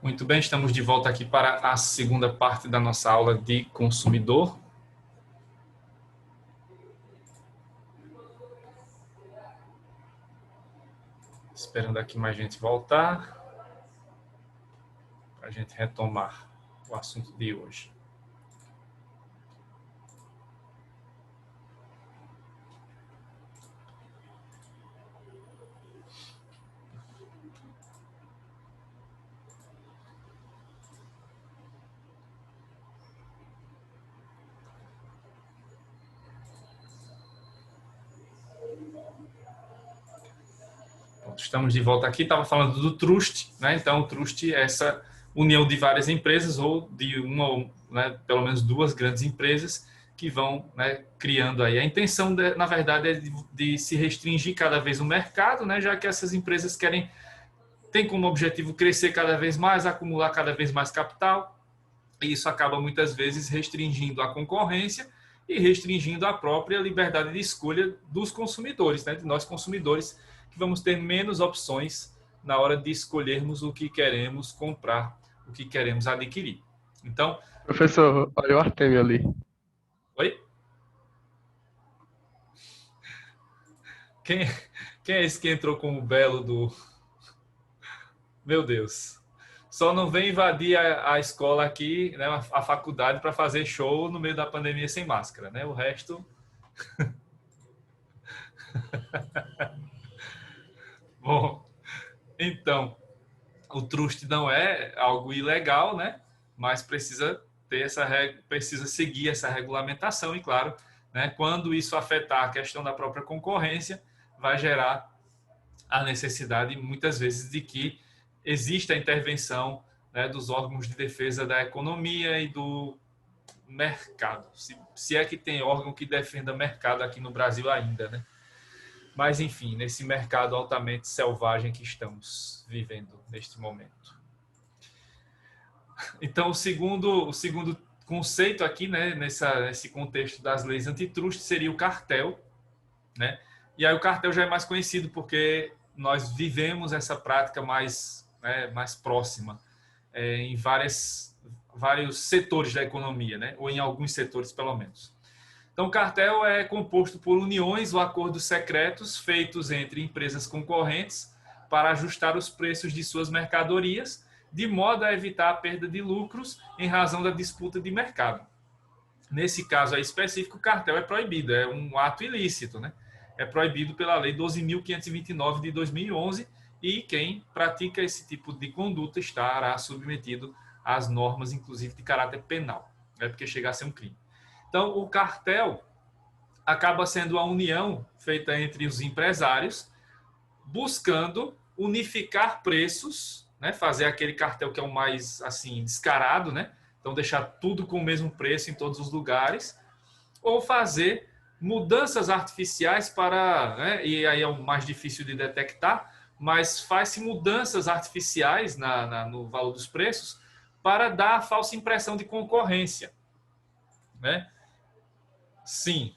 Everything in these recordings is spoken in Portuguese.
Muito bem, estamos de volta aqui para a segunda parte da nossa aula de consumidor. Esperando aqui mais gente voltar, para a gente retomar o assunto de hoje. Estamos de volta aqui, estava falando do trust, né? Então, o trust é essa união de várias empresas ou de uma, né, pelo menos duas grandes empresas que vão, né, criando aí. A intenção, na verdade, é de se restringir cada vez o mercado, né? Já que essas empresas têm como objetivo crescer cada vez mais, acumular cada vez mais capital, e isso acaba muitas vezes restringindo a concorrência e restringindo a própria liberdade de escolha dos consumidores, né? De nós consumidores, que vamos ter menos opções na hora de escolhermos o que queremos comprar, o que queremos adquirir. Então, Professor, olha o Artemio ali. oi? Quem é esse que entrou com o belo do... Meu Deus. Só não vem invadir a escola aqui, né, a faculdade, para fazer show no meio da pandemia sem máscara, né? O resto... Bom, então, o trust não é algo ilegal, né? Mas precisa ter precisa seguir essa regulamentação e, claro, né, quando isso afetar a questão da própria concorrência, vai gerar a necessidade, muitas vezes, de que exista a intervenção, né, dos órgãos de defesa da economia e do mercado. Se é que tem órgão que defenda mercado aqui no Brasil ainda, né? Mas, enfim, nesse mercado altamente selvagem que estamos vivendo neste momento. Então, o segundo conceito aqui, né, nesse contexto das leis antitruste, seria o cartel, né? E aí o cartel já é mais conhecido porque nós vivemos essa prática mais, né, mais próxima em vários setores da economia, né? Ou em alguns setores, pelo menos. Então, o cartel é composto por uniões ou acordos secretos feitos entre empresas concorrentes para ajustar os preços de suas mercadorias, de modo a evitar a perda de lucros em razão da disputa de mercado. Nesse caso aí específico, o cartel é proibido, é um ato ilícito, né? É proibido pela Lei 12.529 de 2011 e quem pratica esse tipo de conduta estará submetido às normas, inclusive de caráter penal, né? Porque chega a ser um crime. Então, o cartel acaba sendo a união feita entre os empresários, buscando unificar preços, né? Fazer aquele cartel que é o mais assim descarado, né? Então, deixar tudo com o mesmo preço em todos os lugares, ou fazer mudanças artificiais para, né? E aí é o mais difícil de detectar, mas faz-se mudanças artificiais no valor dos preços para dar a falsa impressão de concorrência, né? Sim,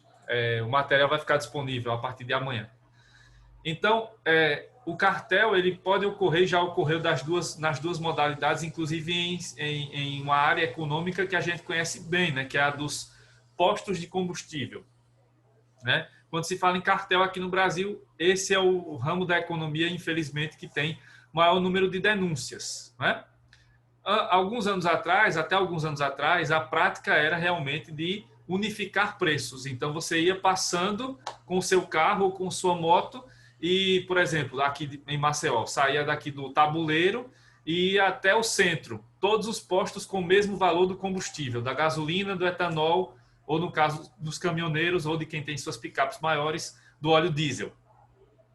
o material vai ficar disponível a partir de amanhã. Então, o cartel ele pode ocorrer, já ocorreu nas duas modalidades, inclusive em uma área econômica que a gente conhece bem, né, que é a dos postos de combustível, né? Quando se fala em cartel aqui no Brasil, esse é o ramo da economia, infelizmente, que tem maior número de denúncias, né? Até alguns anos atrás, a prática era realmente de unificar preços. Então, você ia passando com o seu carro ou com sua moto e, por exemplo, aqui em Maceió, saía daqui do Tabuleiro e ia até o centro. Todos os postos com o mesmo valor do combustível, da gasolina, do etanol, ou no caso dos caminhoneiros ou de quem tem suas picapes maiores, do óleo diesel,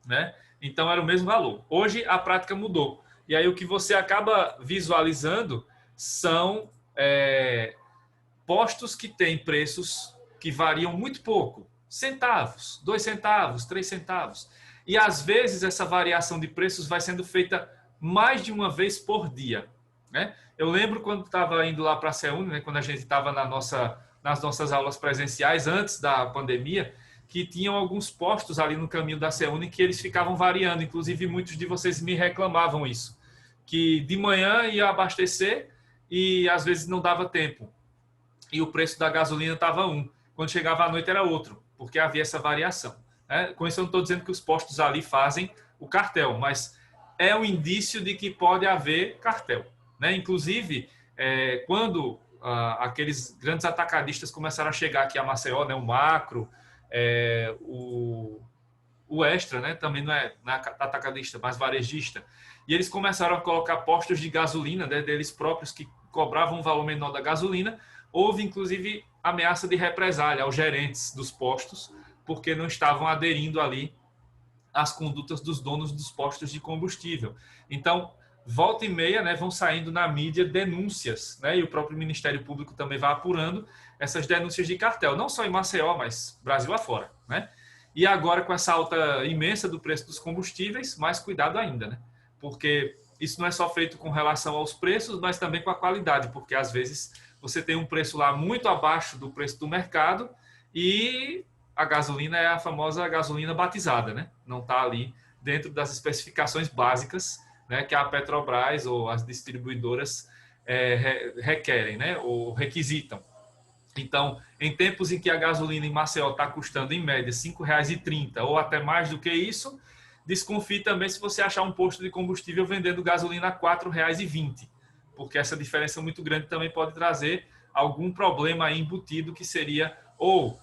né? Então, era o mesmo valor. Hoje, a prática mudou. E aí o que você acaba visualizando são postos que têm preços que variam muito pouco. Centavos, 2 centavos, 3 centavos. E às vezes essa variação de preços vai sendo feita mais de uma vez por dia, né? Eu lembro quando estava indo lá para a CEUNI, né, quando a gente estava nas nossas aulas presenciais antes da pandemia, que tinham alguns postos ali no caminho da CEUNI que eles ficavam variando. Inclusive muitos de vocês me reclamavam isso, que de manhã ia abastecer e às vezes não dava tempo. E o preço da gasolina estava um. Quando chegava à noite era outro, porque havia essa variação. Né? Com isso eu não estou dizendo que os postos ali fazem o cartel, mas é um indício de que pode haver cartel. Né? Inclusive, quando aqueles grandes atacadistas começaram a chegar aqui a Maceió, né? O Macro, o Extra, né? Também não é atacadista, mas varejista. E eles começaram a colocar postos de gasolina, né? Deles próprios que cobravam um valor menor da gasolina. Houve, inclusive, ameaça de represália aos gerentes dos postos, porque não estavam aderindo ali às condutas dos donos dos postos de combustível. Então, volta e meia, né, vão saindo na mídia denúncias, né, e o próprio Ministério Público também vai apurando essas denúncias de cartel, não só em Maceió, mas Brasil afora, né? E agora, com essa alta imensa do preço dos combustíveis, mais cuidado ainda, né? Porque isso não é só feito com relação aos preços, mas também com a qualidade, porque às vezes você tem um preço lá muito abaixo do preço do mercado e a gasolina é a famosa gasolina batizada, né? Não está ali dentro das especificações básicas, né, que a Petrobras ou as distribuidoras requerem, né, ou requisitam. Então, em tempos em que a gasolina em Maceió está custando, em média, R$ 5,30 ou até mais do que isso, desconfie também se você achar um posto de combustível vendendo gasolina a R$ 4,20, porque essa diferença muito grande também pode trazer algum problema aí embutido, que seria ou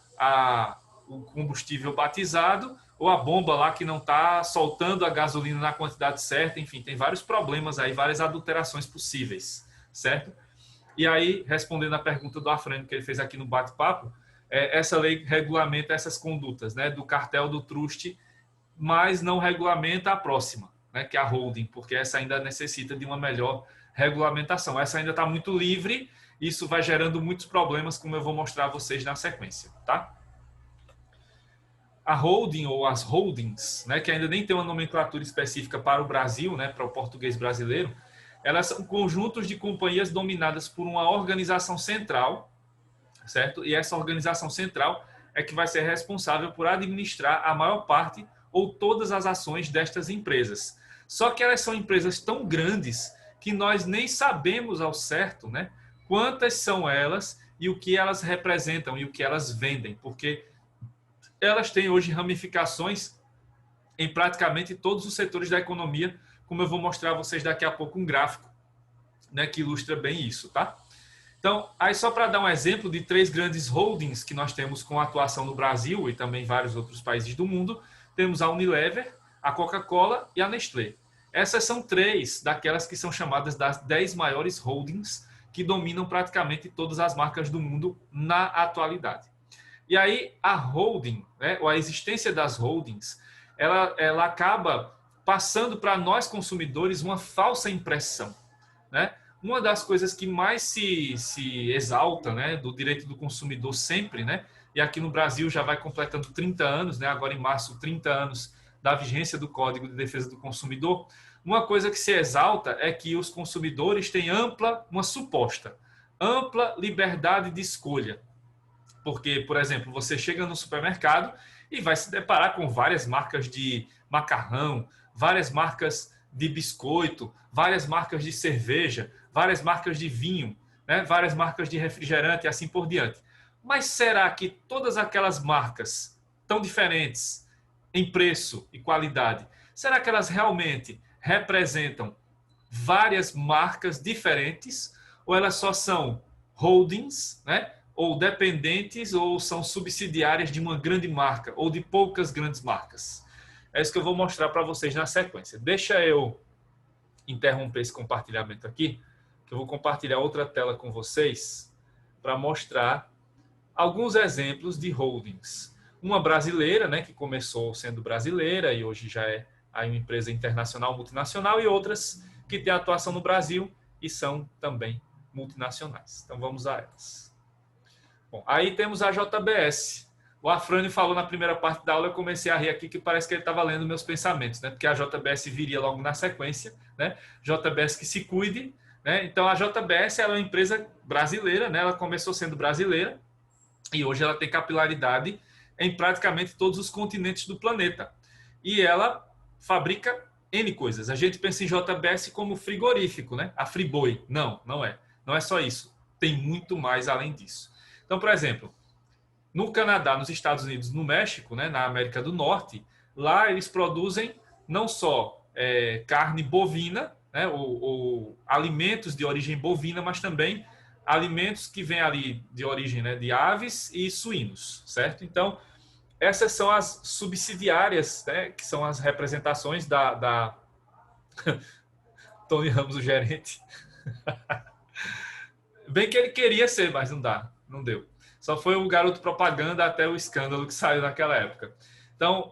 o combustível batizado ou a bomba lá que não está soltando a gasolina na quantidade certa. Enfim, tem vários problemas aí, várias adulterações possíveis, certo? E aí, respondendo a pergunta do Afrânio que ele fez aqui no bate-papo, essa lei regulamenta essas condutas, né, do cartel do truste, mas não regulamenta a próxima, né, que é a holding, porque essa ainda necessita de uma melhor regulamentação. Essa ainda está muito livre, isso vai gerando muitos problemas, como eu vou mostrar a vocês na sequência, tá? A holding ou as holdings, né, que ainda nem tem uma nomenclatura específica para o Brasil, né, para o português brasileiro, elas são conjuntos de companhias dominadas por uma organização central, certo? E essa organização central é que vai ser responsável por administrar a maior parte ou todas as ações destas empresas. Só que elas são empresas tão grandes que nós nem sabemos ao certo, né, quantas são elas e o que elas representam e o que elas vendem, porque elas têm hoje ramificações em praticamente todos os setores da economia, como eu vou mostrar a vocês daqui a pouco um gráfico, né, que ilustra bem isso, tá? Então, aí só para dar um exemplo de 3 grandes holdings que nós temos com atuação no Brasil e também em vários outros países do mundo, temos a Unilever, a Coca-Cola e a Nestlé. Essas são 3 daquelas que são chamadas das 10 maiores holdings que dominam praticamente todas as marcas do mundo na atualidade. E aí a holding, né, ou a existência das holdings, ela acaba passando para nós consumidores uma falsa impressão, né? Uma das coisas que mais se exalta, né, do direito do consumidor sempre, né, e aqui no Brasil já vai completando 30 anos, né, agora em março, 30 anos da vigência do Código de Defesa do Consumidor, uma coisa que se exalta é que os consumidores têm uma suposta ampla liberdade de escolha. Porque, por exemplo, você chega no supermercado e vai se deparar com várias marcas de macarrão, várias marcas de biscoito, várias marcas de cerveja, várias marcas de vinho, né? Várias marcas de refrigerante e assim por diante. Mas será que todas aquelas marcas tão diferentes em preço e qualidade, será que elas realmente representam várias marcas diferentes ou elas só são holdings, né? Ou dependentes ou são subsidiárias de uma grande marca ou de poucas grandes marcas? É isso que eu vou mostrar para vocês na sequência. Deixa eu interromper esse compartilhamento aqui, que eu vou compartilhar outra tela com vocês para mostrar alguns exemplos de holdings. Uma brasileira, né, que começou sendo brasileira e hoje já é aí uma empresa internacional, multinacional, e outras que têm atuação no Brasil e são também multinacionais. Então vamos a elas. Bom, aí temos a JBS. O Afrânio falou na primeira parte da aula, eu comecei a rir aqui, que parece que ele estava lendo meus pensamentos, né? Porque a JBS viria logo na sequência, né? JBS que se cuide, né? Então a JBS ela é uma empresa brasileira, né? Ela começou sendo brasileira e hoje ela tem capilaridade em praticamente todos os continentes do planeta. E ela fabrica N coisas. A gente pensa em JBS como frigorífico, né? A Friboi. Não, não é. Não é só isso. Tem muito mais além disso. Então, por exemplo, no Canadá, nos Estados Unidos, no México, né, na América do Norte, lá eles produzem não só carne bovina, né, ou alimentos de origem bovina, mas também alimentos que vêm ali de origem, né, de aves e suínos, certo? Então, essas são as subsidiárias, né, que são as representações da... Tony Ramos, o gerente. Bem que ele queria ser, mas não dá, não deu. Só foi um garoto propaganda até o escândalo que saiu naquela época. Então,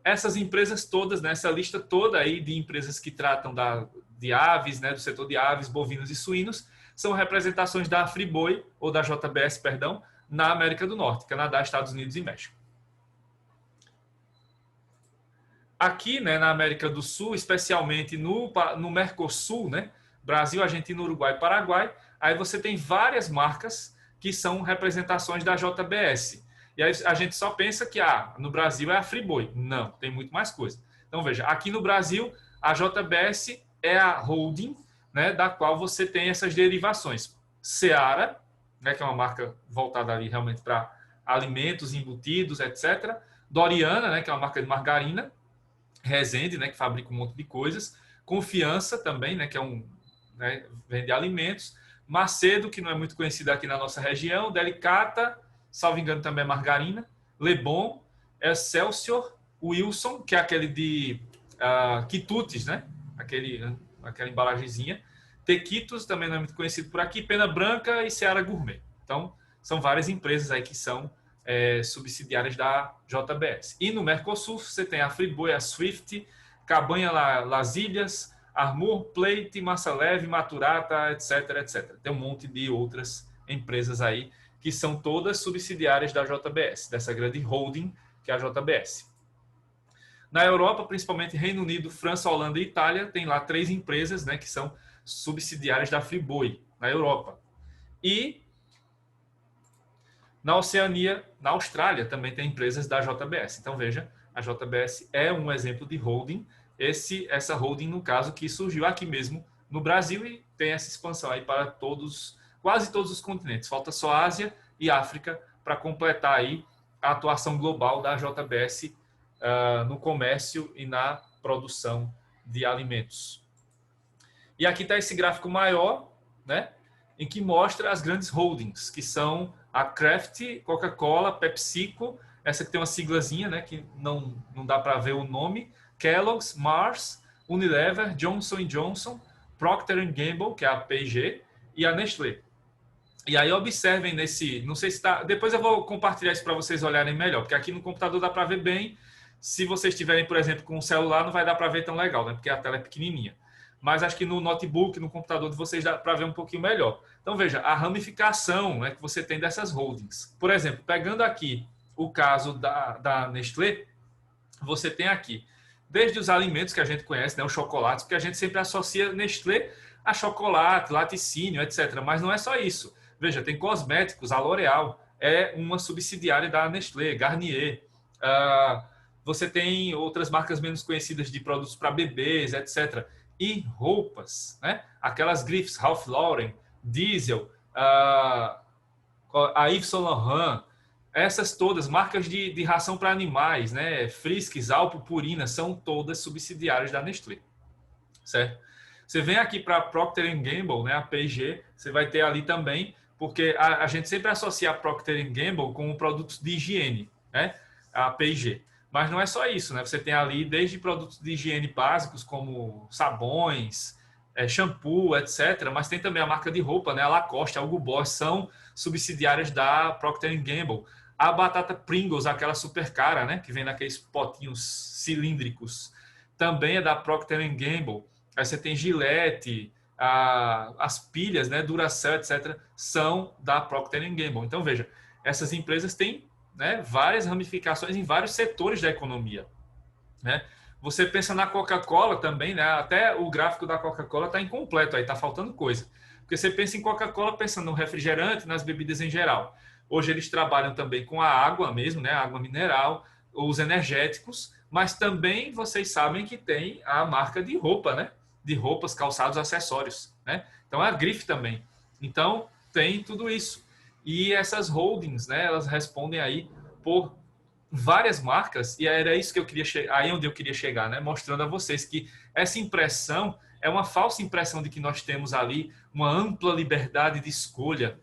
essas empresas todas, nessa lista toda aí de empresas que tratam de aves, né, do setor de aves, bovinos e suínos, são representações da Friboi, ou da JBS, perdão, na América do Norte, Canadá, Estados Unidos e México. Aqui, né, na América do Sul, especialmente no Mercosul, né, Brasil, Argentina, Uruguai e Paraguai, aí você tem várias marcas que são representações da JBS. E aí a gente só pensa que no Brasil é a Friboi. Não, tem muito mais coisa. Então, veja, aqui no Brasil, a JBS é a holding, né, da qual você tem essas derivações. Seara, né, que é uma marca voltada ali realmente para alimentos, embutidos, etc. Doriana, né, que é uma marca de margarina. Resende, né, que fabrica um monte de coisas. Confiança também, né, que é né, vende alimentos. Macedo, que não é muito conhecido aqui na nossa região. Delicata, salvo engano também é margarina. Lebon, Excelsior, Wilson, que é aquele de quitutes, né, aquela embalagenzinha. Tequitos também não é muito conhecido por aqui. Pena Branca e Seara Gourmet. Então, são várias empresas aí que são subsidiárias da JBS. E no Mercosul você tem a Friboi, a Swift, Cabanha Las Ilhas, Armour, Plate, Massa Leve, Maturata, etc, etc. Tem um monte de outras empresas aí que são todas subsidiárias da JBS, dessa grande holding que é a JBS. Na Europa, principalmente Reino Unido, França, Holanda e Itália, tem lá 3 empresas, né, que são subsidiárias da Friboi na Europa. E na Oceania, na Austrália, também tem empresas da JBS. Então, veja, a JBS é um exemplo de holding. Essa holding, no caso, que surgiu aqui mesmo no Brasil e tem essa expansão aí para quase todos os continentes. Falta só Ásia e África para completar aí a atuação global da JBS no comércio e na produção de alimentos. E aqui está esse gráfico maior, né, em que mostra as grandes holdings, que são a Kraft, Coca-Cola, PepsiCo, essa que tem uma siglazinha, né, que não dá para ver o nome, Kellogg's, Mars, Unilever, Johnson Johnson, Procter Gamble, que é a P&G, e a Nestlé. E aí observem não sei se está, depois eu vou compartilhar isso para vocês olharem melhor, porque aqui no computador dá para ver bem. Se vocês estiverem, por exemplo, com um celular, não vai dar para ver tão legal, né, porque a tela é pequenininha. Mas acho que no notebook, no computador de vocês dá para ver um pouquinho melhor. Então, veja, a ramificação, né, que você tem dessas holdings. Por exemplo, pegando aqui o caso da Nestlé, você tem aqui, desde os alimentos que a gente conhece, né, os chocolates, porque a gente sempre associa Nestlé a chocolate, laticínio, etc. Mas não é só isso. Veja, tem cosméticos, a L'Oréal é uma subsidiária da Nestlé, Garnier. Você tem outras marcas menos conhecidas de produtos para bebês, etc. E roupas, né? Aquelas grifes, Ralph Lauren, Diesel, a Yves Saint Laurent, essas todas, marcas de ração para animais, né? Friskies, Alpo, Purina, são todas subsidiárias da Nestlé, certo? Você vem aqui para a Procter Gamble, né? A P&G, você vai ter ali também, porque a gente sempre associa a Procter Gamble com produtos de higiene, né? A P&G. Mas não é só isso, né? Você tem ali desde produtos de higiene básicos, como sabões, shampoo, etc. Mas tem também a marca de roupa, né? A Lacoste, a Hugo Boss, são subsidiárias da Procter Gamble. A batata Pringles, aquela super cara, né? Que vem naqueles potinhos cilíndricos, também é da Procter Gamble. Aí você tem Gillette, as pilhas, né? Duracell, etc. são da Procter Gamble. Então, veja, essas empresas têm, né, várias ramificações em vários setores da economia, né? Você pensa na Coca-Cola também, né? Até o gráfico da Coca-Cola está incompleto, aí está faltando coisa. Porque você pensa em Coca-Cola pensando no refrigerante, nas bebidas em geral. Hoje eles trabalham também com a água mesmo, né? A água mineral, os energéticos, Mas também vocês sabem que tem a marca de roupa, né? De roupas, calçados, acessórios, né? Então, a Grife também. Então, tem tudo isso. E essas holdings, né? Elas respondem aí por várias marcas, e era isso que eu queria chegar, aí onde eu queria chegar, né? Mostrando a vocês que essa impressão é uma falsa impressão de que nós temos ali uma ampla liberdade de escolha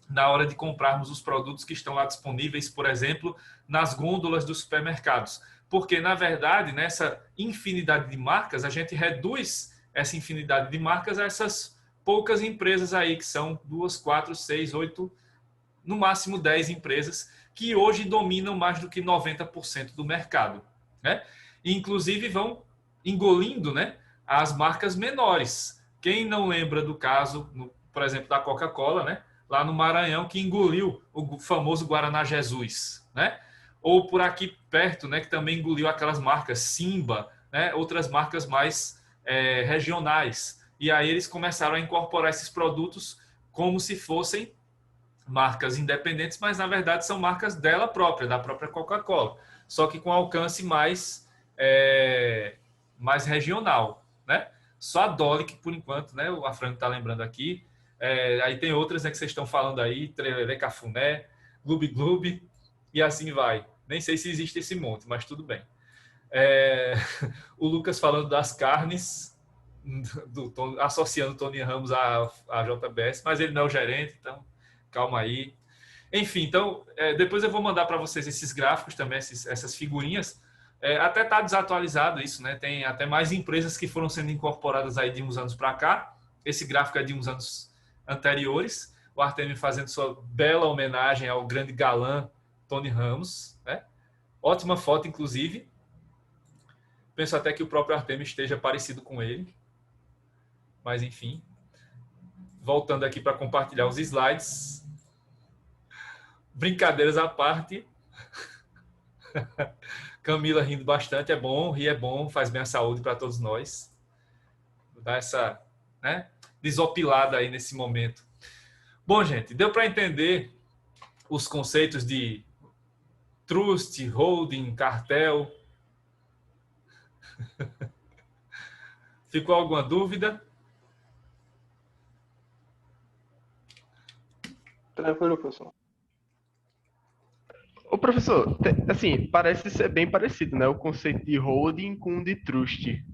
na hora de comprarmos os produtos que estão lá disponíveis, por exemplo, nas gôndolas dos supermercados. Porque, na verdade, nessa infinidade de marcas, a gente reduz essa infinidade de marcas a essas poucas empresas aí, que são 2, 4, 6, 8, no máximo 10 empresas, que hoje dominam mais do que 90% do mercado, né? E, inclusive, vão engolindo, né, as marcas menores. Quem não lembra do caso, por exemplo, da Coca-Cola, né? Lá no Maranhão, que engoliu o famoso Guaraná Jesus, né? Ou por aqui perto, né, que também engoliu aquelas marcas Simba, né? Outras marcas mais regionais. E aí eles começaram a incorporar esses produtos como se fossem marcas independentes, mas na verdade são marcas dela própria, da própria Coca-Cola, só que com alcance mais regional, né? Só a Dolly, que por enquanto, né, o Afrânio está lembrando aqui, aí tem outras, né, que vocês estão falando aí, Trelelê, Cafuné, Gloob Gloob, e assim vai. Nem sei se existe esse monte, mas tudo bem. O Lucas falando das carnes, associando o Tony Ramos à JBS, mas ele não é o gerente, então calma aí. Enfim, então, depois eu vou mandar para vocês esses gráficos também, essas figurinhas. Até está desatualizado isso, né? Tem até mais empresas que foram sendo incorporadas aí de uns anos para cá. Esse gráfico é de uns anos anteriores. O Artemio fazendo sua bela homenagem ao grande galã Tony Ramos, né? Ótima foto, inclusive. Penso até que o próprio Artemio esteja parecido com ele. Mas, enfim. Voltando aqui para compartilhar os slides. Brincadeiras à parte. Camila rindo bastante, é bom, rir é bom, faz bem à saúde para todos nós. Vou dar essa, né, desopilada aí nesse momento. Bom, gente, deu para entender os conceitos de trust, holding, cartel? Ficou alguma dúvida? Tranquilo, professor. Ô, professor, assim, parece ser bem parecido, né? O conceito de holding com o de trust.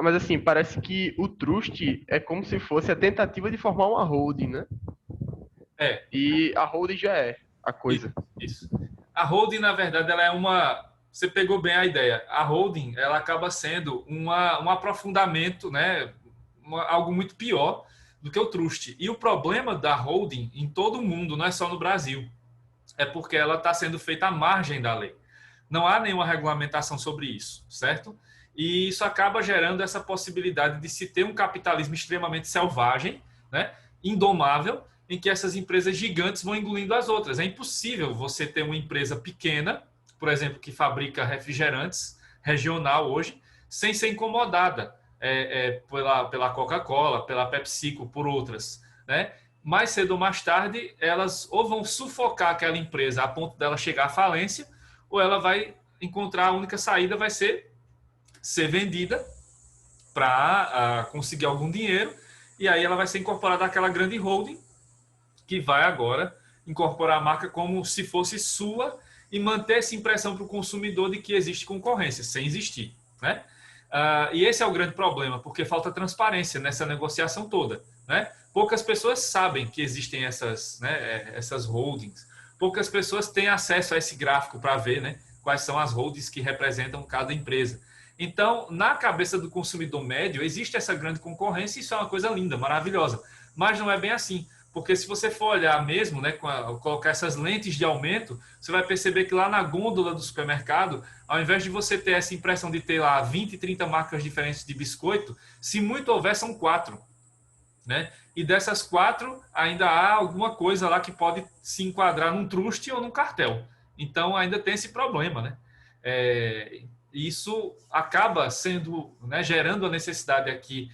Mas, assim, parece que o trust é como se fosse a tentativa de formar uma holding, né? E a holding já é a coisa. Isso. A holding, na verdade, ela é uma... Você pegou bem a ideia. A holding, ela acaba sendo um aprofundamento, né? Algo muito pior do que o trust. E o problema da holding em todo o mundo, não é só no Brasil, é porque ela está sendo feita à margem da lei. Não há nenhuma regulamentação sobre isso, certo? E isso acaba gerando essa possibilidade de se ter um capitalismo extremamente selvagem, né? Indomável, em que essas empresas gigantes vão engolindo as outras. É impossível você ter uma empresa pequena, por exemplo, que fabrica refrigerantes regional hoje, sem ser incomodada pela Coca-Cola, pela PepsiCo, por outras, né? Mais cedo ou mais tarde, elas ou vão sufocar aquela empresa a ponto dela chegar à falência, ou ela vai encontrar a única saída, vai ser vendida para conseguir algum dinheiro, e aí ela vai ser incorporada àquela grande holding, que vai agora incorporar a marca como se fosse sua e manter essa impressão para o consumidor de que existe concorrência, sem existir, né? E esse é o grande problema, porque falta transparência nessa negociação toda, né? Poucas pessoas sabem que existem essas holdings. Poucas pessoas têm acesso a esse gráfico para ver, né, quais são as holdings que representam cada empresa. Então, na cabeça do consumidor médio, existe essa grande concorrência e isso é uma coisa linda, maravilhosa. Mas não é bem assim. Porque se você for olhar mesmo, né, colocar essas lentes de aumento, você vai perceber que lá na gôndola do supermercado, ao invés de você ter essa impressão de ter lá 20, 30 marcas diferentes de biscoito, se muito houver, são 4. Né? E dessas 4, ainda há alguma coisa lá que pode se enquadrar num truste ou num cartel. Então, ainda tem esse problema. Né? Isso acaba sendo, né, gerando a necessidade aqui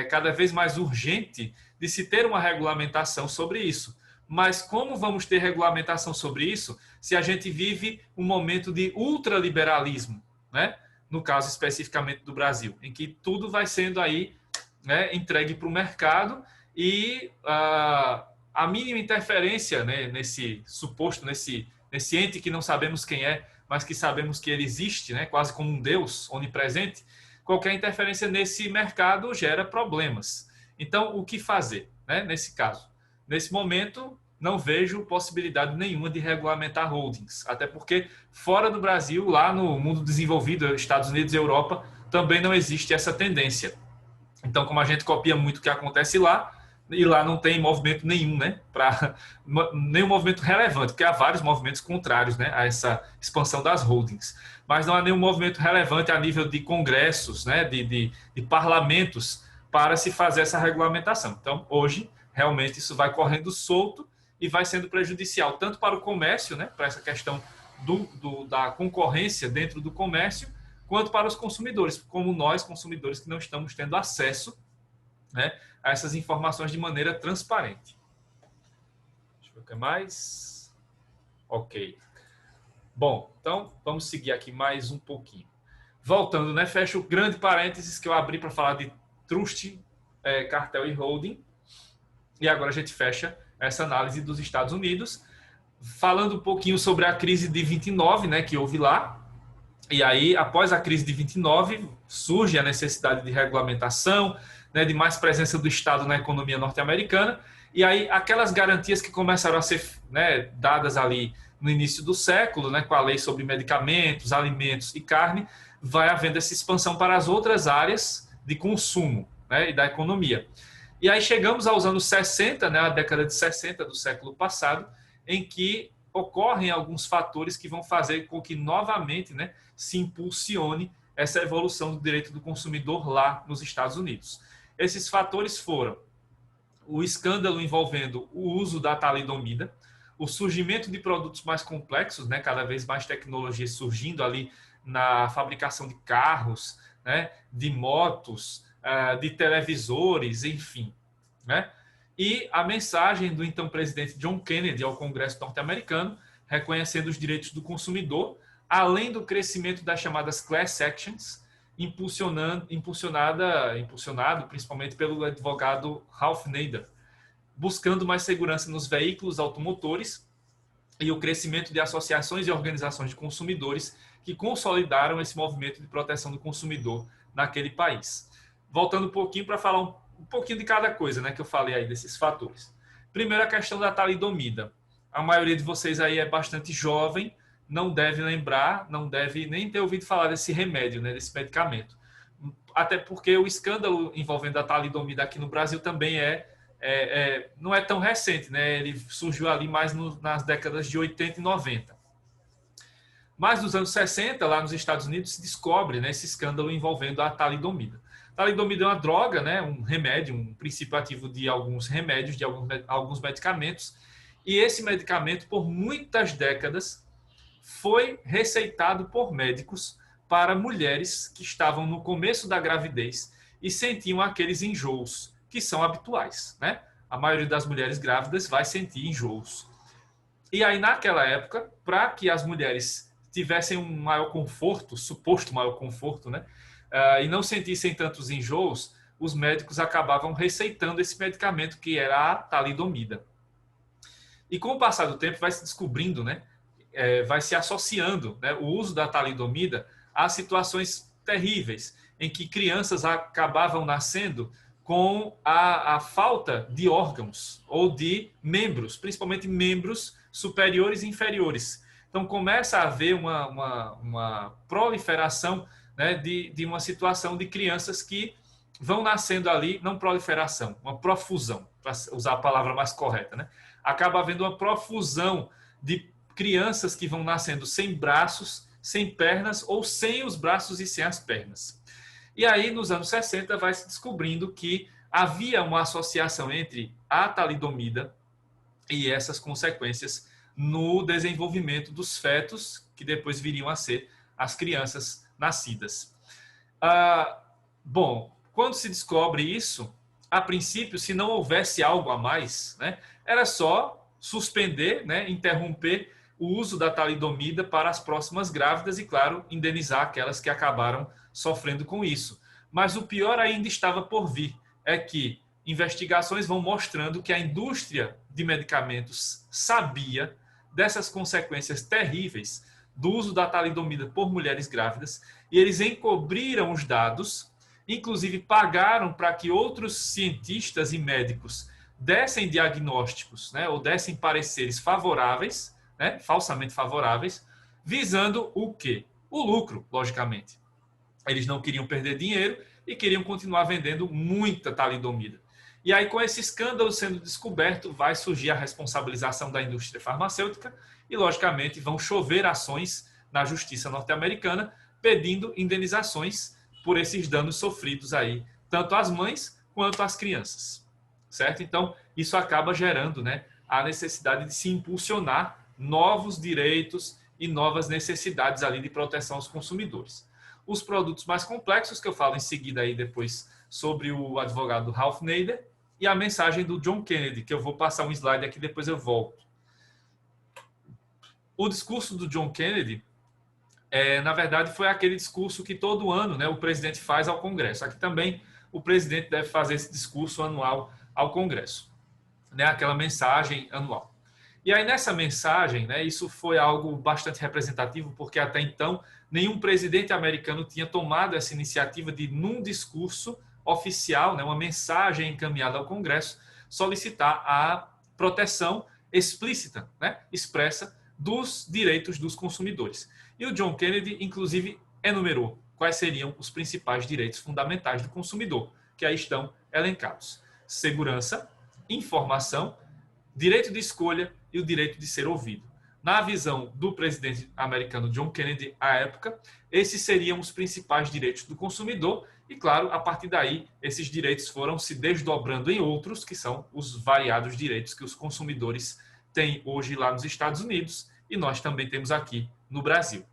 cada vez mais urgente de se ter uma regulamentação sobre isso. Mas como vamos ter regulamentação sobre isso se a gente vive um momento de ultraliberalismo, né? no caso especificamente do Brasil, em que tudo vai sendo aí, né, entregue para o mercado e a mínima interferência, né, nesse suposto, nesse ente que não sabemos quem é, mas que sabemos que ele existe, né, quase como um Deus onipresente, qualquer interferência nesse mercado gera problemas. Então, o que fazer, né, nesse caso? Nesse momento, não vejo possibilidade nenhuma de regulamentar holdings, até porque fora do Brasil, lá no mundo desenvolvido, Estados Unidos e Europa, também não existe essa tendência. Então, como a gente copia muito o que acontece lá, e lá não tem movimento nenhum, né? Nenhum movimento relevante, porque há vários movimentos contrários, né, a essa expansão das holdings. Mas não há nenhum movimento relevante a nível de congressos, né, de parlamentos, para se fazer essa regulamentação. Então, hoje, realmente, isso vai correndo solto e vai sendo prejudicial, tanto para o comércio, né, para essa questão da concorrência dentro do comércio, quanto para os consumidores, como nós, consumidores, que não estamos tendo acesso, né, a essas informações de maneira transparente. Deixa eu ver o que mais. Ok. Bom, então vamos seguir aqui mais um pouquinho. Voltando, né, fecho o grande parênteses que eu abri para falar de trust, cartel e holding. E agora a gente fecha essa análise dos Estados Unidos, falando um pouquinho sobre a crise de 29, né, que houve lá. E aí, após a crise de 29, surge a necessidade de regulamentação, né, de mais presença do Estado na economia norte-americana. E aí, aquelas garantias que começaram a ser, né, dadas ali no início do século, né, com a lei sobre medicamentos, alimentos e carne, vai havendo essa expansão para as outras áreas de consumo, né, e da economia. E aí chegamos aos anos 60, né, a década de 60 do século passado, em que ocorrem alguns fatores que vão fazer com que novamente, né, se impulsione essa evolução do direito do consumidor lá nos Estados Unidos. Esses fatores foram o escândalo envolvendo o uso da talidomida, o surgimento de produtos mais complexos, né, cada vez mais tecnologias surgindo ali na fabricação de carros, né, de motos, de televisores, enfim, né? E a mensagem do então presidente John Kennedy ao Congresso norte-americano, reconhecendo os direitos do consumidor, além do crescimento das chamadas class actions, impulsionado principalmente pelo advogado Ralph Nader, buscando mais segurança nos veículos automotores e o crescimento de associações e organizações de consumidores que consolidaram esse movimento de proteção do consumidor naquele país. Voltando um pouquinho para falar um pouquinho de cada coisa, né, que eu falei aí desses fatores. Primeiro, a questão da talidomida. A maioria de vocês aí é bastante jovem, não deve lembrar, não deve nem ter ouvido falar desse remédio, né, desse medicamento. Até porque o escândalo envolvendo a talidomida aqui no Brasil também não é tão recente, né? Ele surgiu ali mais nas décadas de 80 e 90. Mas nos anos 60, lá nos Estados Unidos, se descobre, né, esse escândalo envolvendo a talidomida. A talidomida é uma droga, né, um remédio, um princípio ativo de alguns remédios, de alguns medicamentos. E esse medicamento, por muitas décadas, foi receitado por médicos para mulheres que estavam no começo da gravidez e sentiam aqueles enjoos que são habituais, né? A maioria das mulheres grávidas vai sentir enjoos. E aí, naquela época, para que as mulheres tivessem um maior conforto, suposto maior conforto, né, e não sentissem tantos enjoos, os médicos acabavam receitando esse medicamento que era a talidomida. E com o passar do tempo vai se descobrindo, né, vai se associando, né, o uso da talidomida a situações terríveis, em que crianças acabavam nascendo com a falta de órgãos ou de membros, principalmente membros superiores e inferiores. Então começa a haver uma proliferação, né, de uma situação de crianças que vão nascendo ali, não proliferação, uma profusão, para usar a palavra mais correta, né? Acaba havendo uma profusão de crianças que vão nascendo sem braços, sem pernas ou sem os braços e sem as pernas. E aí, nos anos 60, vai se descobrindo que havia uma associação entre a talidomida e essas consequências no desenvolvimento dos fetos, que depois viriam a ser as crianças nascidas. Bom, quando se descobre isso, a princípio, se não houvesse algo a mais, né, era só suspender, né, interromper o uso da talidomida para as próximas grávidas e, claro, indenizar aquelas que acabaram sofrendo com isso. Mas o pior ainda estava por vir, é que investigações vão mostrando que a indústria de medicamentos sabia dessas consequências terríveis do uso da talidomida por mulheres grávidas e eles encobriram os dados, inclusive pagaram para que outros cientistas e médicos dessem diagnósticos, né, ou dessem pareceres favoráveis, né, falsamente favoráveis, visando o quê? O lucro, logicamente. Eles não queriam perder dinheiro e queriam continuar vendendo muita talidomida. E aí, com esse escândalo sendo descoberto, vai surgir a responsabilização da indústria farmacêutica e, logicamente, vão chover ações na justiça norte-americana pedindo indenizações por esses danos sofridos aí, tanto às mães quanto às crianças. Certo? Então, isso acaba gerando, né, a necessidade de se impulsionar novos direitos e novas necessidades ali de proteção aos consumidores. Os produtos mais complexos, que eu falo em seguida aí depois sobre o advogado Ralph Nader, e a mensagem do John Kennedy, que eu vou passar um slide aqui, depois eu volto. O discurso do John Kennedy, na verdade, foi aquele discurso que todo ano, né, o presidente faz ao Congresso. Aqui também o presidente deve fazer esse discurso anual ao Congresso, né, aquela mensagem anual. E aí nessa mensagem, né, isso foi algo bastante representativo, porque até então nenhum presidente americano tinha tomado essa iniciativa de, num discurso oficial, né, uma mensagem encaminhada ao Congresso, solicitar a proteção explícita, né, expressa dos direitos dos consumidores. E o John Kennedy, inclusive, enumerou quais seriam os principais direitos fundamentais do consumidor, que aí estão elencados: segurança, informação, direito de escolha e o direito de ser ouvido. Na visão do presidente americano John Kennedy, à época, esses seriam os principais direitos do consumidor e, claro, a partir daí, esses direitos foram se desdobrando em outros, que são os variados direitos que os consumidores têm hoje lá nos Estados Unidos e nós também temos aqui no Brasil.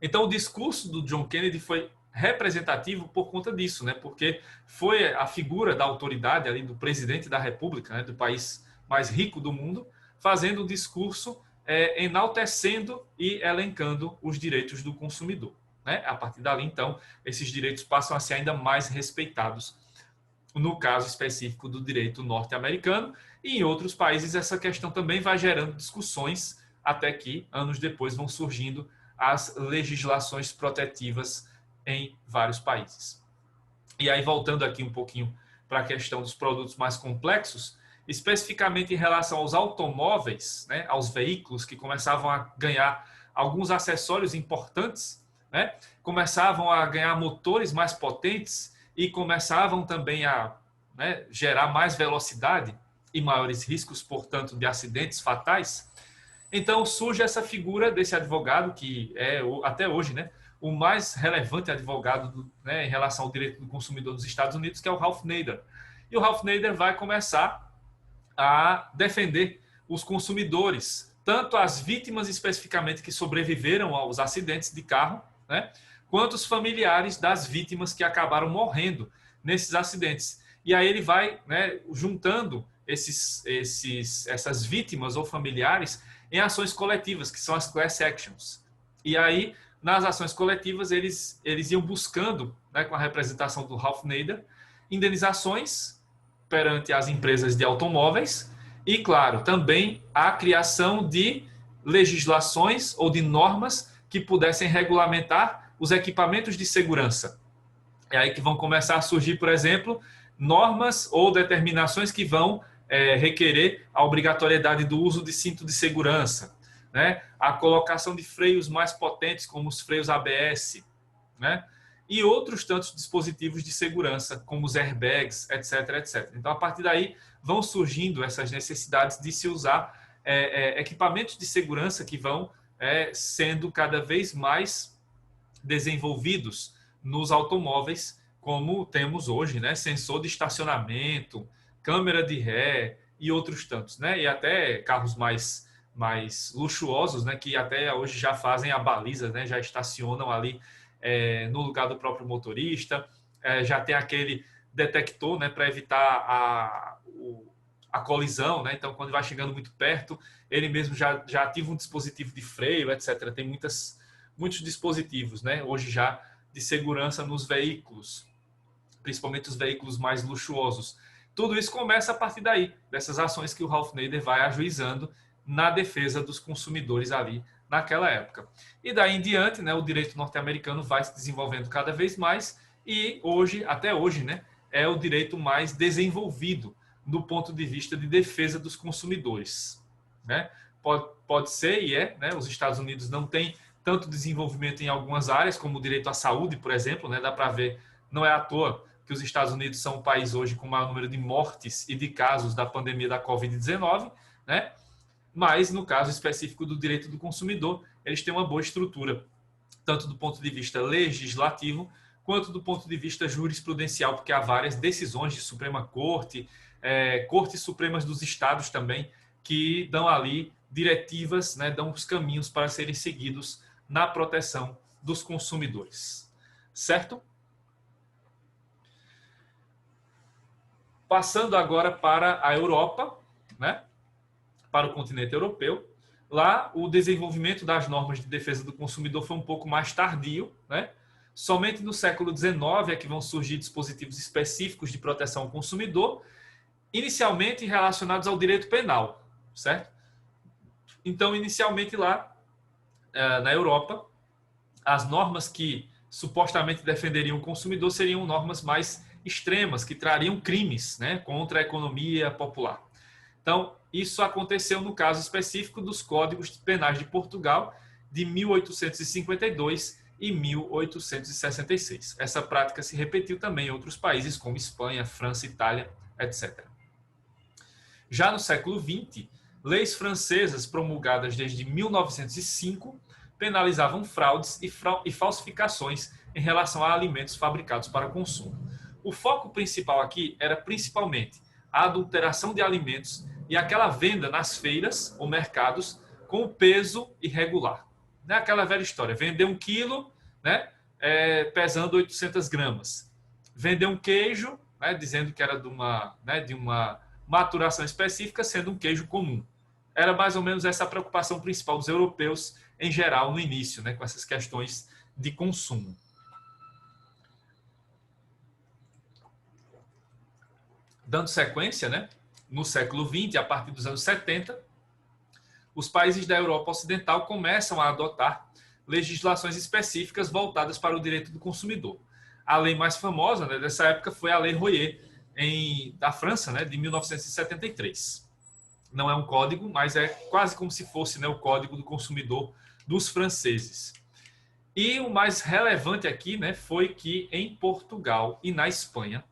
Então, o discurso do John Kennedy foi representativo por conta disso, né? Porque foi a figura da autoridade ali do presidente da República, né, do país mais rico do mundo, fazendo o discurso enaltecendo e elencando os direitos do consumidor, né? A partir dali, então, esses direitos passam a ser ainda mais respeitados no caso específico do direito norte-americano, e em outros países essa questão também vai gerando discussões até que, anos depois, vão surgindo as legislações protetivas em vários países. E aí, voltando aqui um pouquinho para a questão dos produtos mais complexos, especificamente em relação aos automóveis, né, aos veículos que começavam a ganhar alguns acessórios importantes, né, começavam a ganhar motores mais potentes e começavam também a, né, gerar mais velocidade e maiores riscos, portanto, de acidentes fatais. Então surge essa figura desse advogado, que é, até hoje, né, o mais relevante advogado né, em relação ao direito do consumidor dos Estados Unidos, que é o Ralph Nader. E o Ralph Nader vai começar a defender os consumidores, tanto as vítimas especificamente que sobreviveram aos acidentes de carro, né, quanto os familiares das vítimas que acabaram morrendo nesses acidentes. E aí ele vai, né, juntando essas vítimas ou familiares em ações coletivas, que são as class actions. E aí, nas ações coletivas, eles iam buscando, né, com a representação do Ralph Nader, indenizações perante as empresas de automóveis e, claro, também a criação de legislações ou de normas que pudessem regulamentar os equipamentos de segurança. É aí que vão começar a surgir, por exemplo, normas ou determinações que vão requerer a obrigatoriedade do uso de cinto de segurança, né? A colocação de freios mais potentes, como os freios ABS, né? E outros tantos dispositivos de segurança, como os airbags, etc, etc. Então, a partir daí, vão surgindo essas necessidades de se usar equipamentos de segurança que vão sendo cada vez mais desenvolvidos nos automóveis, como temos hoje, né? Sensor de estacionamento, câmera de ré e outros tantos, né? E até carros mais luxuosos, né? Que até hoje já fazem a baliza, né? Já estacionam ali no lugar do próprio motorista, já tem aquele detector, né? Para evitar a colisão, né? Então, quando vai chegando muito perto, ele mesmo já ativa um dispositivo de freio, etc. Tem muitos dispositivos, né? Hoje já de segurança nos veículos, principalmente os veículos mais luxuosos. Tudo isso começa a partir daí, dessas ações que o Ralph Nader vai ajuizando na defesa dos consumidores ali naquela época. E daí em diante, né, o direito norte-americano vai se desenvolvendo cada vez mais e hoje, até hoje, né, é o direito mais desenvolvido do ponto de vista de defesa dos consumidores, né? Pode ser e é, né? Os Estados Unidos não têm tanto desenvolvimento em algumas áreas, como o direito à saúde, por exemplo, né? Dá para ver, não é à toa que os Estados Unidos são o país hoje com o maior número de mortes e de casos da pandemia da Covid-19, né? Mas, no caso específico do direito do consumidor, eles têm uma boa estrutura, tanto do ponto de vista legislativo, quanto do ponto de vista jurisprudencial, porque há várias decisões de Suprema Corte, Cortes Supremas dos Estados também, que dão ali diretivas, né, dão os caminhos para serem seguidos na proteção dos consumidores. Certo? Passando agora para a Europa, né, para o continente europeu, lá o desenvolvimento das normas de defesa do consumidor foi um pouco mais tardio, né? Somente no século XIX é que vão surgir dispositivos específicos de proteção ao consumidor, inicialmente relacionados ao direito penal, certo? Então, inicialmente lá, na Europa, as normas que supostamente defenderiam o consumidor seriam normas mais extremas, que trariam crimes, né, contra a economia popular. Então, isso aconteceu no caso específico dos Códigos Penais de Portugal de 1852 e 1866. Essa prática se repetiu também em outros países como Espanha, França, Itália, etc. Já no século XX, leis francesas promulgadas desde 1905 penalizavam fraudes e falsificações em relação a alimentos fabricados para consumo. O foco principal aqui era principalmente a adulteração de alimentos e aquela venda nas feiras ou mercados com o peso irregular. Não é aquela velha história, vender 1 quilo, né, pesando 800 gramas. Vender um queijo, né, dizendo que era de uma maturação específica, sendo um queijo comum. Era mais ou menos essa a preocupação principal dos europeus em geral no início, né, com essas questões de consumo. Dando sequência, né, no século XX, a partir dos anos 70, os países da Europa Ocidental começam a adotar legislações específicas voltadas para o direito do consumidor. A lei mais famosa, né, dessa época foi a Lei Royer, da França, né, de 1973. Não é um código, mas é quase como se fosse, né, o Código do Consumidor dos franceses. E o mais relevante aqui, né, foi que em Portugal e na Espanha,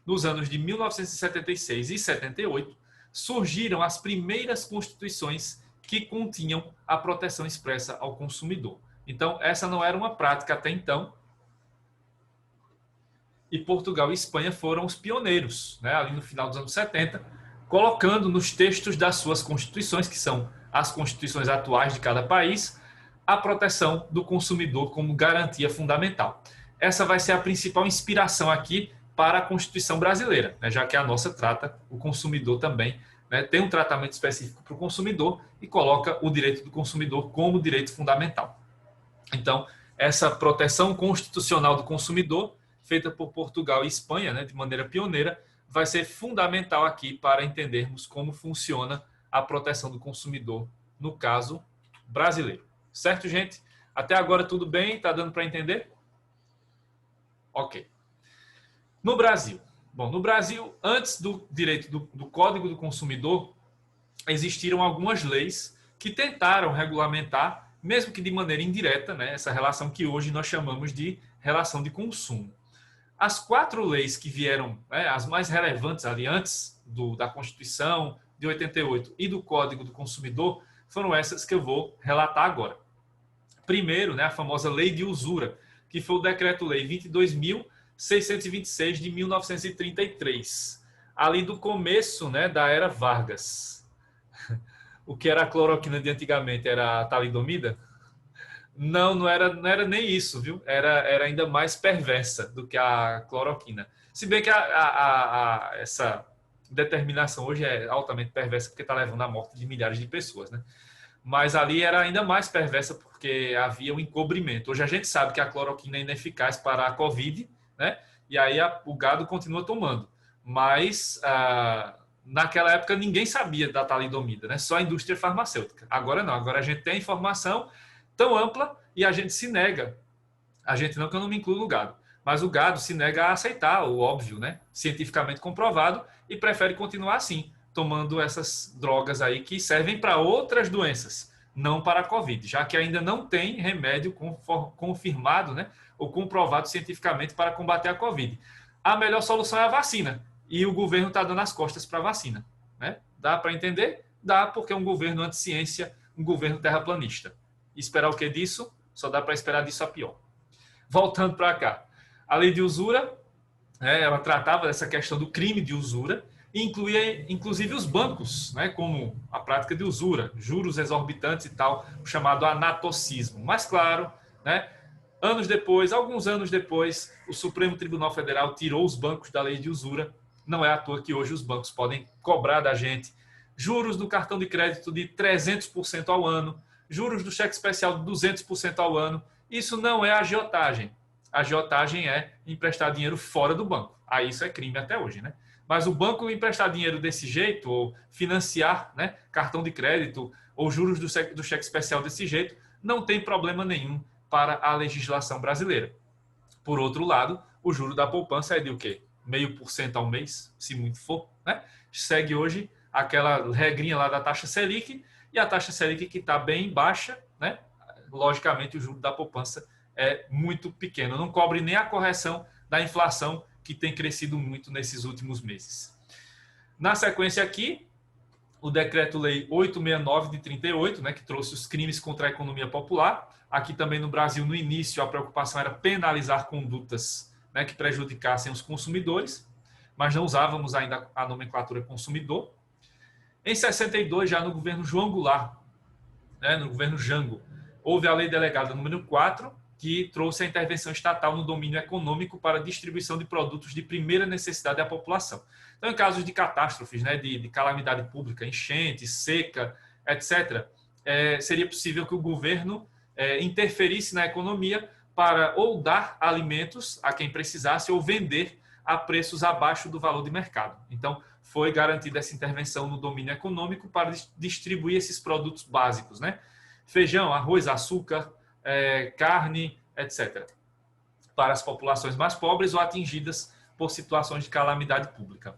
nos anos de 1976 e 78, surgiram as primeiras constituições que continham a proteção expressa ao consumidor. Então, essa não era uma prática até então, e Portugal e Espanha foram os pioneiros, né, ali no final dos anos 70, colocando nos textos das suas constituições, que são as constituições atuais de cada país, a proteção do consumidor como garantia fundamental. Essa vai ser a principal inspiração aqui para a Constituição brasileira, né, já que a nossa trata o consumidor também, né, tem um tratamento específico para o consumidor e coloca o direito do consumidor como direito fundamental. Então, essa proteção constitucional do consumidor, feita por Portugal e Espanha, né, de maneira pioneira, vai ser fundamental aqui para entendermos como funciona a proteção do consumidor no caso brasileiro. Certo, gente? Até agora tudo bem? Está dando para entender? Ok. No Brasil. Bom, no Brasil, antes do direito do Código do Consumidor, existiram algumas leis que tentaram regulamentar, mesmo que de maneira indireta, né, essa relação que hoje nós chamamos de relação de consumo. As 4 leis que vieram, né, as mais relevantes ali antes da Constituição de 88 e do Código do Consumidor, foram essas que eu vou relatar agora. Primeiro, né, a famosa Lei de Usura, que foi o Decreto-Lei 22.626 de 1933, ali do começo, né, da era Vargas. O que era a cloroquina de antigamente era a talidomida? Não era nem isso, viu? Era ainda mais perversa do que a cloroquina. Se bem que essa determinação hoje é altamente perversa porque está levando à morte de milhares de pessoas, né? Mas ali era ainda mais perversa porque havia um encobrimento. Hoje a gente sabe que a cloroquina é ineficaz para a Covid, né? E aí o gado continua tomando. Mas naquela época ninguém sabia da talidomida, né? Só a indústria farmacêutica. Agora não, agora a gente tem informação tão ampla e a gente se nega. A gente não, que eu não me incluo no gado. Mas o gado se nega a aceitar o óbvio, né? Cientificamente comprovado, e prefere continuar assim, tomando essas drogas aí que servem para outras doenças, não para a Covid, já que ainda não tem remédio confirmado, né? Ou comprovado cientificamente para combater a Covid. A melhor solução é a vacina, e o governo está dando as costas para a vacina, né? Dá para entender? Dá, porque é um governo anti-ciência, um governo terraplanista. E esperar o que disso? Só dá para esperar disso a pior. Voltando para cá. A lei de usura, ela tratava dessa questão do crime de usura e incluía, inclusive, os bancos, né, como a prática de usura, juros exorbitantes e tal, o chamado anatocismo. Mas, claro, né, alguns anos depois, o Supremo Tribunal Federal tirou os bancos da lei de usura. Não é à toa que hoje os bancos podem cobrar da gente juros do cartão de crédito de 300% ao ano, juros do cheque especial de 200% ao ano. Isso não é agiotagem. A agiotagem é emprestar dinheiro fora do banco. Aí isso é crime até hoje, né? Mas o banco emprestar dinheiro desse jeito, ou financiar, né, cartão de crédito, ou juros do cheque especial desse jeito, não tem problema nenhum para a legislação brasileira. Por outro lado, o juro da poupança é de o quê? 0,5% ao mês, se muito for, né? Segue hoje aquela regrinha lá da taxa Selic, e a taxa Selic que está bem baixa, né? Logicamente o juro da poupança é muito pequeno, não cobre nem a correção da inflação que tem crescido muito nesses últimos meses. Na sequência aqui, o Decreto-Lei 869 de 38, né, que trouxe os crimes contra a economia popular. Aqui também no Brasil, no início, a preocupação era penalizar condutas, né, que prejudicassem os consumidores, mas não usávamos ainda a nomenclatura consumidor. Em 62, já no governo João Goulart, né, no governo Jango, houve a Lei Delegada número 4, que trouxe a intervenção estatal no domínio econômico para a distribuição de produtos de primeira necessidade à população. Então, em casos de catástrofes, né, de calamidade pública, enchente, seca, etc., seria possível que o governo interferisse na economia para ou dar alimentos a quem precisasse ou vender a preços abaixo do valor de mercado. Então, foi garantida essa intervenção no domínio econômico para distribuir esses produtos básicos, né? Feijão, arroz, açúcar, carne, etc., para as populações mais pobres ou atingidas por situações de calamidade pública.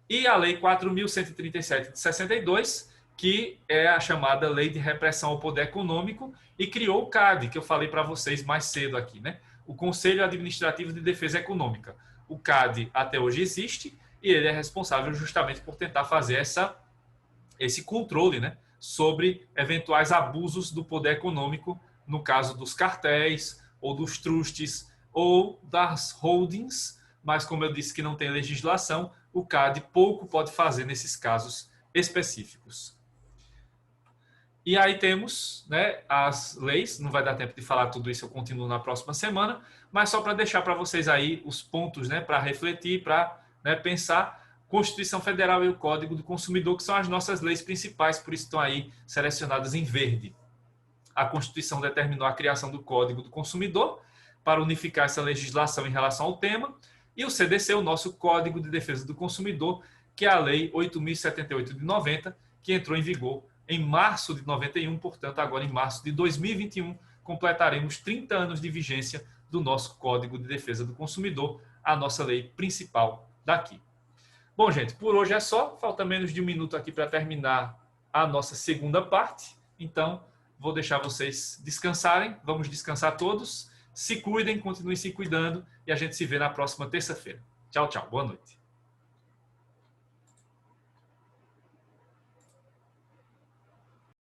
E a Lei 4.137 de 62, que é a chamada Lei de Repressão ao Poder Econômico, e criou o CAD, que eu falei para vocês mais cedo aqui, né? O Conselho Administrativo de Defesa Econômica. O CAD até hoje existe e ele é responsável justamente por tentar fazer esse controle, né, sobre eventuais abusos do poder econômico, no caso dos cartéis, ou dos trustes, ou das holdings, mas como eu disse que não tem legislação, o CAD pouco pode fazer nesses casos específicos. E aí temos, né, as leis, não vai dar tempo de falar tudo isso, eu continuo na próxima semana, mas só para deixar para vocês aí os pontos, né, para refletir, para, né, pensar. Constituição Federal e o Código do Consumidor, que são as nossas leis principais, por isso estão aí selecionadas em verde. A Constituição determinou a criação do Código do Consumidor para unificar essa legislação em relação ao tema, e o CDC, o nosso Código de Defesa do Consumidor, que é a Lei 8.078 de 90, que entrou em vigor em março de 91, portanto, agora em março de 2021, completaremos 30 anos de vigência do nosso Código de Defesa do Consumidor, a nossa lei principal daqui. Bom, gente, por hoje é só. Falta menos de um minuto aqui para terminar a nossa segunda parte. Então, vou deixar vocês descansarem. Vamos descansar todos. Se cuidem, continuem se cuidando e a gente se vê na próxima terça-feira. Tchau, tchau. Boa noite.